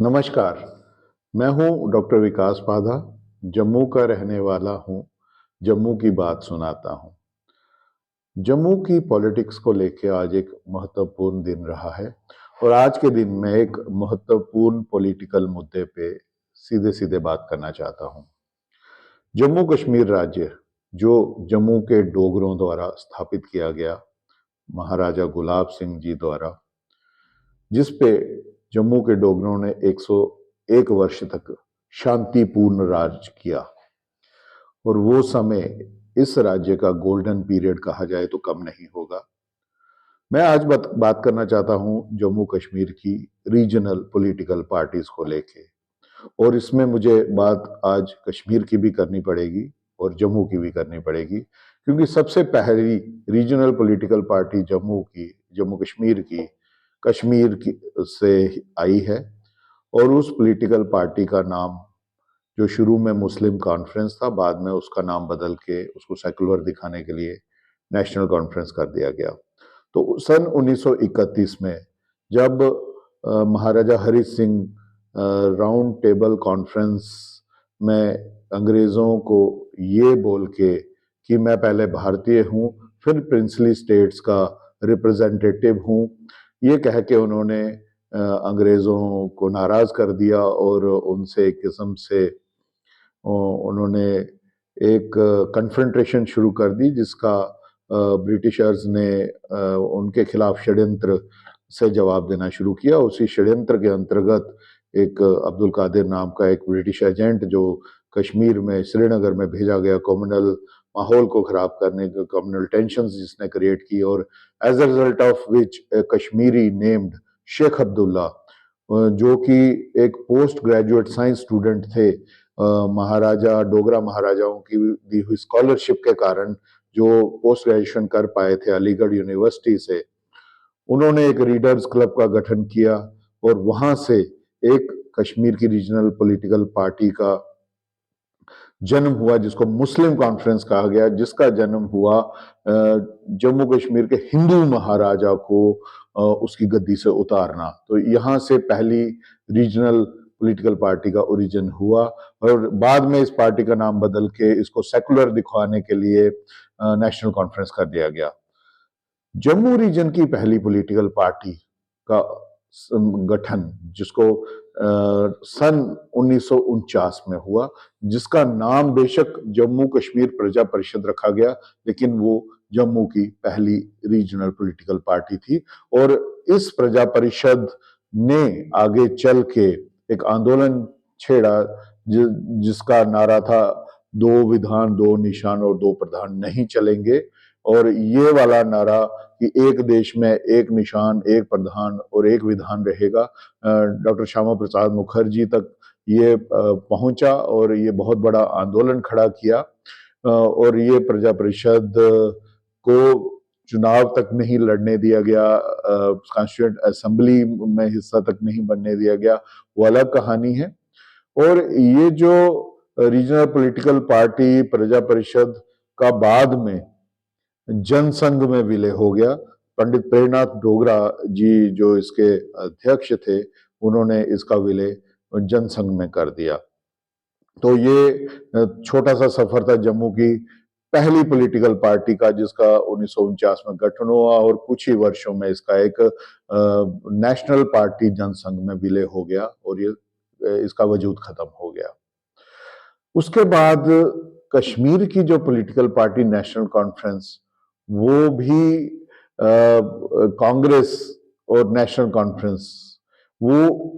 नमस्कार, मैं हूँ डॉक्टर विकास पाधा, जम्मू का रहने वाला हूँ, जम्मू की बात सुनाता हूँ। जम्मू की पॉलिटिक्स को लेके आज एक महत्वपूर्ण दिन रहा है और आज के दिन मैं एक महत्वपूर्ण पॉलिटिकल मुद्दे पे सीधे-सीधे बात करना चाहता हूँ। जम्मू कश्मीर राज्य, जो जम्मू के डोगरों द्वारा स्थापित किया गया, महाराजा गुलाब सिंह जी द्वारा, जिस पे जम्मू के डोगरों ने 101 वर्ष तक शांतिपूर्ण राज किया और वो समय इस राज्य का गोल्डन पीरियड कहा जाए तो कम नहीं होगा। मैं आज बात करना चाहता हूं जम्मू कश्मीर की रीजनल पॉलिटिकल पार्टीज को लेके और इसमें मुझे बात आज कश्मीर की भी करनी पड़ेगी और जम्मू की भी करनी पड़ेगी क्योंकि सबसे पहली regional political party Jammu Kashmir की से आई है और उस पॉलिटिकल पार्टी का नाम जो शुरू में मुस्लिम कॉन्फ्रेंस था, बाद में उसका नाम बदल के उसको सेकुलर दिखाने के लिए नेशनल कॉन्फ्रेंस कर दिया गया। तो सन 1931 में जब Maharaja Hari Singh round table conference में अंग्रेजों को ये बोल के कि मैं पहले भारतीय हूँ, फिर प्रिंसली स्टेट्स का रिप्रेजेंटेटिव हूँ, ये कह के उन्होंने अंग्रेजों को नाराज कर दिया और उनसे एक किस्म से उन्होंने एक कन्फ्रंटेशन शुरू कर दी जिसका ब्रिटिशर्स ने उनके खिलाफ षड्यंत्र से जवाब देना शुरू किया। उसी षड्यंत्र के अंतर्गत एक अब्दुल कादिर नाम का एक ब्रिटिश एजेंट जो कश्मीर में श्रीनगर में भेजा गया कम्युनल माहौल को खराब करने का, कम्युनल टेंशंस जिसने क्रिएट की और as a result of which Kashmiri named Sheikh Abdullah जो कि एक पोस्ट ग्रेजुएट साइंस स्टूडेंट थे, महाराजा डोगरा महाराजाओं की दी हुई स्कॉलरशिप के कारण जो पोस्ट ग्रेजुएशन कर पाए थे अलीगढ़ यूनिवर्सिटी से, उन्होंने एक रीडर्स क्लब का गठन किया और वहां से एक कश्मीर की रीजनल पॉलिटिकल पार्टी का जन्म हुआ जिसको मुस्लिम कॉन्फ्रेंस कहा गया, जिसका जन्म हुआ जम्मू कश्मीर के हिंदू महाराजा को उसकी गद्दी से उतारना। तो यहां से पहली रीजनल पॉलिटिकल पार्टी का ओरिजिन हुआ और बाद में इस पार्टी का नाम बदल के इसको सेकुलर दिखवाने के लिए नेशनल कॉन्फ्रेंस कर दिया गया। जम्मू रीजन की पहली पॉलिटिकल पार्टी का गठन जिसको सन 1949 में हुआ, जिसका नाम बेशक जम्मू कश्मीर प्रजा परिषद रखा गया, लेकिन वो जम्मू की पहली रीजनल पॉलिटिकल पार्टी थी और इस प्रजा परिषद ने आगे चल के एक आंदोलन छेड़ा जिसका नारा था दो विधान दो निशान और दो प्रधान नहीं चलेंगे। और ये वाला नारा कि एक देश में एक निशान, एक प्रधान और एक विधान रहेगा, डॉक्टर श्यामा प्रसाद मुखर्जी तक ये पहुंचा और ये बहुत बड़ा आंदोलन खड़ा किया और ये प्रजा परिषद को चुनाव तक नहीं लड़ने दिया गया, कॉन्स्टिट्यूएंट असेंबली में हिस्सा तक नहीं बनने दिया गया, वो अलग कहानी है। और ये जो रीजनल पॉलिटिकल पार्टी प्रजा परिषद का बाद में जनसंघ में विलय हो गया। पंडित प्रेमनाथ डोगरा जी जो इसके अध्यक्ष थे, उन्होंने इसका विलय जनसंघ में कर दिया। तो ये छोटा सा सफर था जम्मू की पहली पॉलिटिकल पार्टी का, जिसका 1949 में गठन हुआ और कुछ ही वर्षों में इसका एक नेशनल पार्टी जनसंघ में विलय हो गया और ये इसका वजूद खत्म हो गया। उसके बाद कश्मीर की जो पॉलिटिकल पार्टी नेशनल कॉन्फ्रेंस, वो भी कांग्रेस और नेशनल कॉन्फ्रेंस वो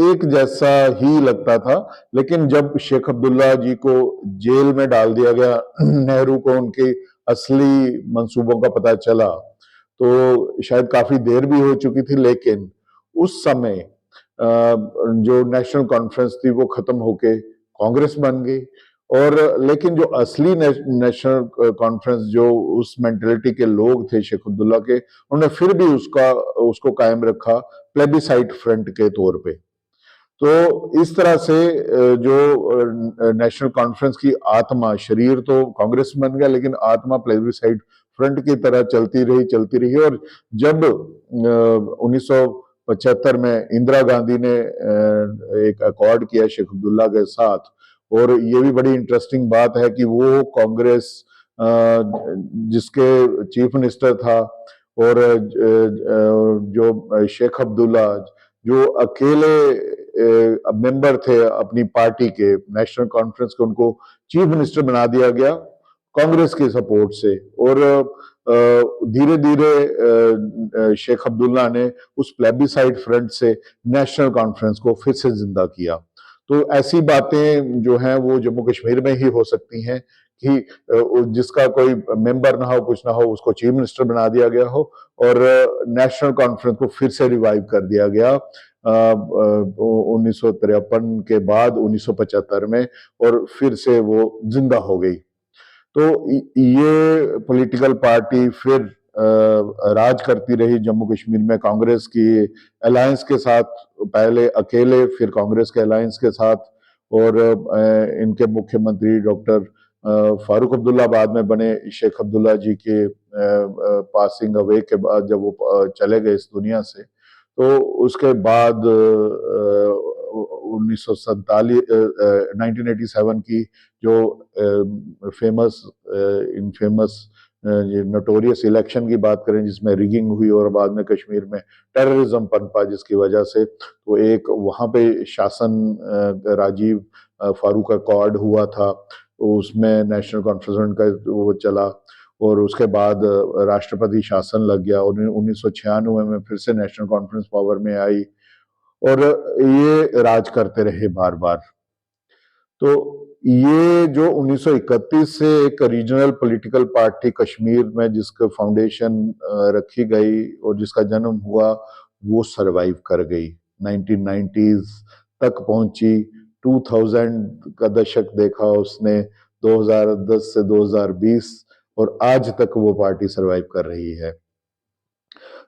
एक जैसा ही लगता था, लेकिन जब शेख अब्दुल्ला जी को जेल में डाल दिया गया, नेहरू को उनके असली मंसूबों का पता चला, तो शायद काफी देर भी हो चुकी थी, लेकिन उस समय जो नेशनल कॉन्फ्रेंस थी वो खत्म होके कांग्रेस बन गई और लेकिन जो असली नेशनल कॉन्फ्रेंस जो उस मेंटेलिटी के लोग थे शेख अब्दुल्ला के, उन्होंने फिर भी उसको कायम रखा प्लेबिसाइट फ्रंट के तौर पे। तो इस तरह से जो नेशनल कॉन्फ्रेंस की आत्मा, शरीर तो कांग्रेस बन गया लेकिन आत्मा प्लेबिसाइट फ्रंट की तरह चलती रही और जब 1950 75 में इंदिरा गांधी ने एक अकॉर्ड किया शेख अब्दुल्ला के साथ। और ये भी बड़ी इंटरेस्टिंग बात है कि वो कांग्रेस जिसके चीफ मिनिस्टर था, और जो शेख अब्दुल्ला जो अकेले मेंबर थे अपनी पार्टी के नेशनल कॉन्फ्रेंस के, उनको चीफ मिनिस्टर बना दिया गया कांग्रेस के सपोर्ट से। और धीरे धीरे शेख अब्दुल्ला ने उस प्लेबिसाइड फ्रंट से नेशनल कॉन्फ्रेंस को फिर से जिंदा किया। तो ऐसी बातें जो हैं वो जम्मू कश्मीर में ही हो सकती हैं कि जिसका कोई मेंबर ना हो, कुछ ना हो, उसको चीफ मिनिस्टर बना दिया गया हो और नेशनल कॉन्फ्रेंस को फिर से रिवाइव कर दिया गया 1953 के बाद 1975 में, और फिर से वो जिंदा हो गई। तो ये पॉलिटिकल पार्टी फिर राज करती रही जम्मू कश्मीर में कांग्रेस की अलायंस के साथ, पहले अकेले फिर कांग्रेस के अलायंस के साथ। और इनके मुख्यमंत्री डॉक्टर फारूक अब्दुल्ला बाद में बने। शेख अब्दुल्ला जी के पासिंग अवे के बाद जब वो चले गए इस दुनिया से, तो उसके बाद 1987 की जो फेमस इनफेमस ये नोटोरियस इलेक्शन की बात करें जिसमें रिगिंग हुई और बाद में कश्मीर में टेररिज्म पनपा, जिसकी वजह से तो एक वहां पे शासन राजीव फारूक अकॉर्ड हुआ था, उसमें नेशनल कॉन्फ्रेंस का वो चला, और उसके बाद राष्ट्रपति शासन लग गया। 1996 में फिर से नेशनल कॉन्फ्रेंस पावर में आई और ये राज करते रहे बार बार। तो ये जो 1931 से एक रीजनल पॉलिटिकल पार्टी कश्मीर में जिसका फाउंडेशन रखी गई और जिसका जन्म हुआ, वो सरवाइव कर गई। 1990s तक पहुंची, 2000 का दशक देखा उसने, 2010 से 2020, और आज तक वो पार्टी सरवाइव कर रही है।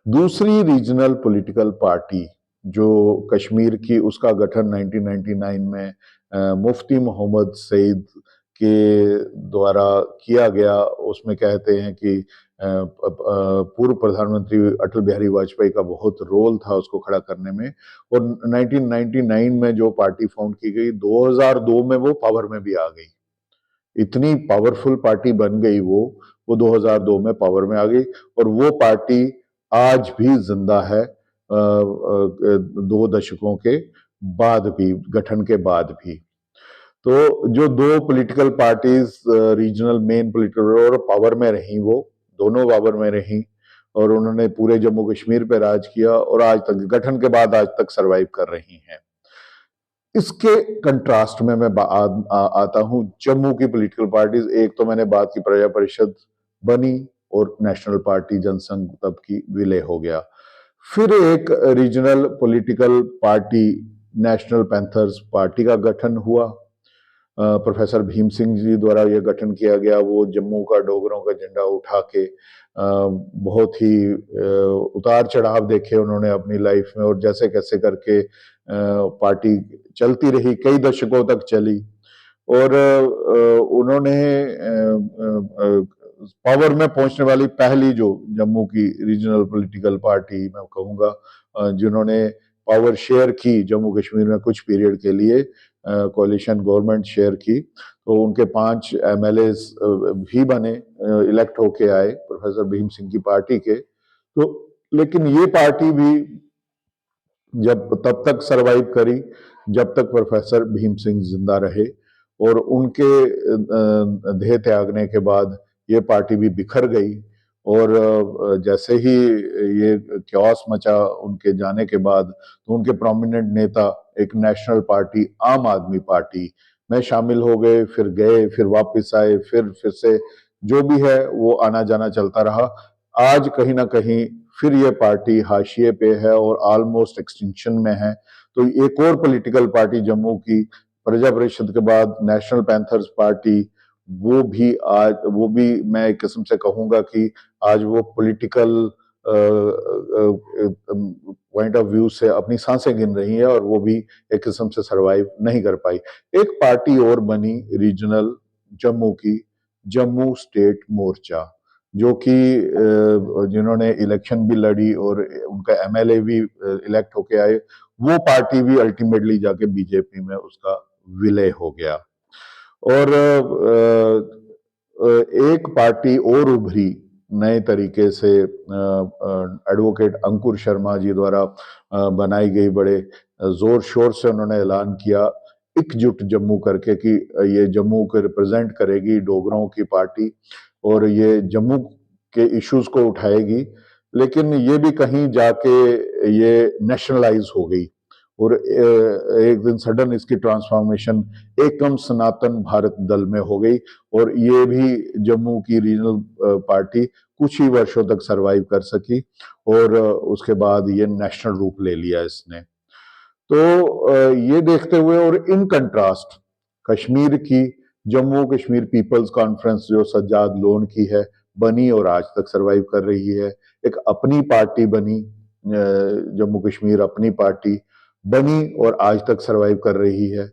दूसरी रीजनल पॉलिटिकल पार्टी जो कश्मीर की, उसका गठन 1999 में मुफ्ती मोहम्मद सईद के द्वारा किया गया। उसमें कहते हैं कि पूर्व प्रधानमंत्री अटल बिहारी वाजपेयी का बहुत रोल था उसको खड़ा करने में। और 1999 में जो पार्टी फाउंड की गई, 2002 में वो पावर में भी आ गई। इतनी पावरफुल पार्टी बन गई वो 2002 में पावर में आ गई, और वो पार्टी आज भी जिंदा है 2 दशकों के बाद भी, गठन के बाद भी। तो जो दो political parties regional main political और पावर में रही, वो दोनों पावर में रही और उन्होंने पूरे जम्मू कश्मीर पे राज किया और आज तक, गठन के बाद आज तक सरवाइव कर रही हैं। इसके कंट्रास्ट में मैं आता हूं जम्मू की पॉलिटिकल पार्टीज। एक तो मैंने बात की, प्रजा परिषद बनी और नेशनल पार्टी जनसंघ तब की विलय हो गया। फिर एक regional political party national panthers party का गठन हुआ। प्रोफेसर भीम सिंह जी द्वारा यह गठन किया गया। वो जम्मू का डोगरों का झंडा उठा के बहुत ही उतार चढ़ाव देखे उन्होंने अपनी लाइफ में, और जैसे कैसे करके पार्टी चलती रही, कई दशकों तक चली। और उन्होंने पावर में पहुंचने वाली पहली जो जम्मू की रीजनल पॉलिटिकल पार्टी मैं कहूंगा, जिन्होंने पावर शेयर की जम्मू कश्मीर में कुछ पीरियड के लिए, कोalition गवर्नमेंट शेयर की, तो उनके 5 MLAs भी बने, इलेक्ट होके आए प्रोफेसर भीम सिंह की पार्टी के। तो लेकिन ये पार्टी भी जब तब तक सरवाइव करी जब तक प्रोफेसर भीम सिंह जिंदा रहे, और उनके देह त्यागने के बाद ये पार्टी भी बिखर गई। और जैसे ही ये क्योस मचा उनके जाने के बाद, तो उनके प्रोमिनेंट नेता एक नेशनल पार्टी आम आदमी पार्टी में शामिल हो गए, फिर गए, फिर वापस आए, फिर से जो भी है वो आना जाना चलता रहा। आज कहीं ना कहीं फिर ये पार्टी हाशिए पे है और ऑलमोस्ट एक्सटिंक्शन में है। तो एक और पॉलिटिकल पार्टी जम्मू की, प्रजा परिषद के बाद नेशनल पैंथर्स पार्टी, वो भी मैं एक किस्म से कहूंगा कि आज वो पॉलिटिकल पॉइंट ऑफ व्यू से अपनी सांसें गिन रही है, और वो भी एक किस्म से सरवाइव नहीं कर पाई। एक पार्टी और बनी रीजनल जम्मू की, जम्मू स्टेट मोर्चा। जो कि जिन्होंने इलेक्शन भी लड़ी और उनका एमएलए भी इलेक्ट होके आए, वो पार्टी भी अल्टीमेटली जाके बीजेपी में उसका विलय हो गया। और एक पार्टी और उभरी नए तरीके से, एडवोकेट अंकुर शर्मा जी द्वारा बनाई गई, बड़े जोर शोर से उन्होंने ऐलान किया एकजुट जम्मू करके कि ये जम्मू को रिप्रेजेंट करेगी डोगरों की पार्टी और ये जम्मू के इश्यूज को उठाएगी। लेकिन ये भी कहीं जाके ये नेशनलाइज हो गई और एक दिन सडन इसकी ट्रांसफॉर्मेशन एकम सनातन भारत दल में हो गई और ये भी जम्मू की रीजनल पार्टी कुछ ही वर्षों तक सरवाइव कर सकी और उसके बाद ये नेशनल रूप ले लिया इसने। तो ये देखते हुए और इन कंट्रास्ट कश्मीर की जम्मू कश्मीर पीपल्स कॉन्फ्रेंस जो सज्जाद लोन की है, बनी और आज तक सरवाइव कर रही है। एक अपनी पार्टी बनी, जम्मू कश्मीर अपनी पार्टी बनी और आज तक सरवाइव कर रही है।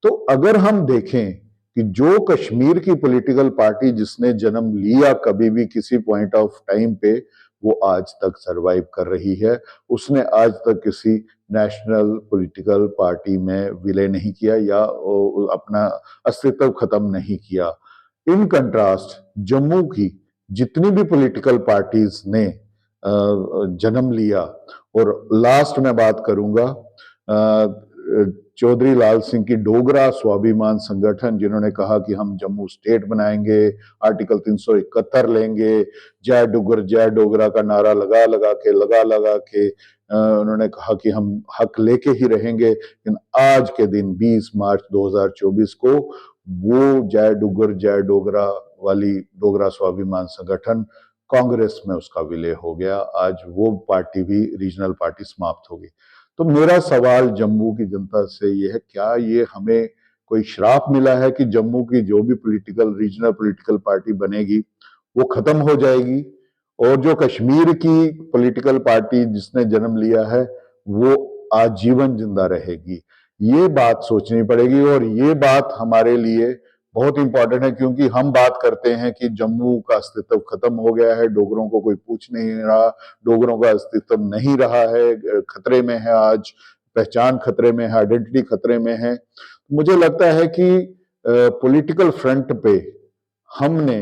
तो अगर हम देखें कि जो कश्मीर की पॉलिटिकल पार्टी जिसने जन्म लिया कभी भी किसी पॉइंट ऑफ टाइम पे, वो आज तक सरवाइव कर रही है। उसने आज तक किसी नेशनल पॉलिटिकल पार्टी में विलय नहीं किया या अपना अस्तित्व खत्म नहीं किया। इन कंट्रास्ट जम्मू की जितनी भी पॉलिटिकल पार्टीज ने जन्म लिया, और लास्ट में बात करूंगा चौधरी लाल सिंह की डोगरा स्वाभिमान संगठन, जिन्होंने कहा कि हम जम्मू स्टेट बनाएंगे, आर्टिकल 371 लेंगे, जय डोगरा का नारा लगा के उन्होंने कहा कि हम हक लेके ही रहेंगे। लेकिन आज के दिन 20 मार्च 2024 को वो जय डोगरा वाली डोगरा स्वाभिमान संगठन कांग्रेस में उसका विलय हो गया। आज वो पार्टी भी रीजनल पार्टी समाप्त हो गई। तो मेरा सवाल जम्मू की जनता से ये है, क्या ये हमें कोई श्राप मिला है कि जम्मू की जो भी रीजनल पॉलिटिकल पार्टी बनेगी वो खत्म हो जाएगी और जो कश्मीर की पॉलिटिकल पार्टी जिसने जन्म लिया है वो आजीवन जिंदा रहेगी? ये बात सोचनी पड़ेगी और ये बात हमारे लिए बहुत इंपॉर्टेंट है, क्योंकि हम बात करते हैं कि जम्मू का अस्तित्व खत्म हो गया है, डोगरों को कोई पूछ नहीं रहा, डोगरों का अस्तित्व नहीं रहा है, खतरे में है, आज पहचान खतरे में है, आइडेंटिटी खतरे में है। मुझे लगता है कि पॉलिटिकल फ्रंट पे हमने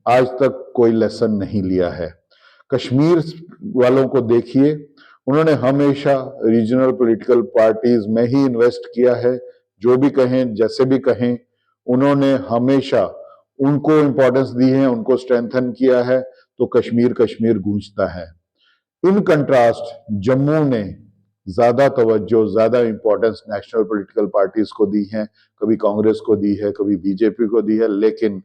आज तक कोई लेसन नहीं लिया है। कश्मीर वालों को देखिए, उन्होंने हमेशा रीजनल पॉलिटिकल पार्टीज में ही इन्वेस्ट किया है। जो भी कहें, जैसे भी कहें, उन्होंने हमेशा उनको इंपॉर्टेंस दी है, उनको स्ट्रेंथन किया है, तो कश्मीर कश्मीर गूंजता है। इन कंट्रास्ट जम्मू ने ज्यादा तवज्जो, ज्यादा इंपॉर्टेंस नेशनल पॉलिटिकल पार्टीज को दी है, कभी कांग्रेस को दी है, कभी बीजेपी को दी है। लेकिन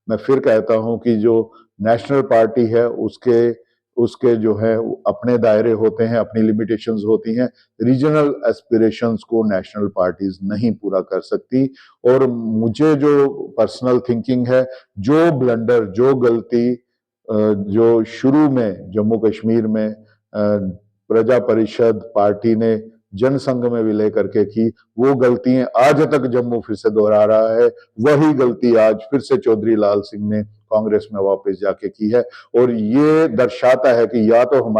मैं फिर कहता हूं कि जो नेशनल पार्टी है उसके उसके जो है अपने दायरे होते हैं, अपनी लिमिटेशंस होती हैं। रीजनल एस्पिरेशंस को नेशनल पार्टीज नहीं पूरा कर सकती। और मुझे जो पर्सनल थिंकिंग है, जो ब्लंडर, जो गलती जो शुरू में जम्मू कश्मीर में प्रजा परिषद पार्टी ने जनसंघ में विलय करके की, वो गलतियां आज तक जम्मू फिर से दोहरा रहा है। वही गलती आज फिर से चौधरी लाल सिंह ने कांग्रेस में वापस जाके की है और ये दर्शाता है कि या तो हमारे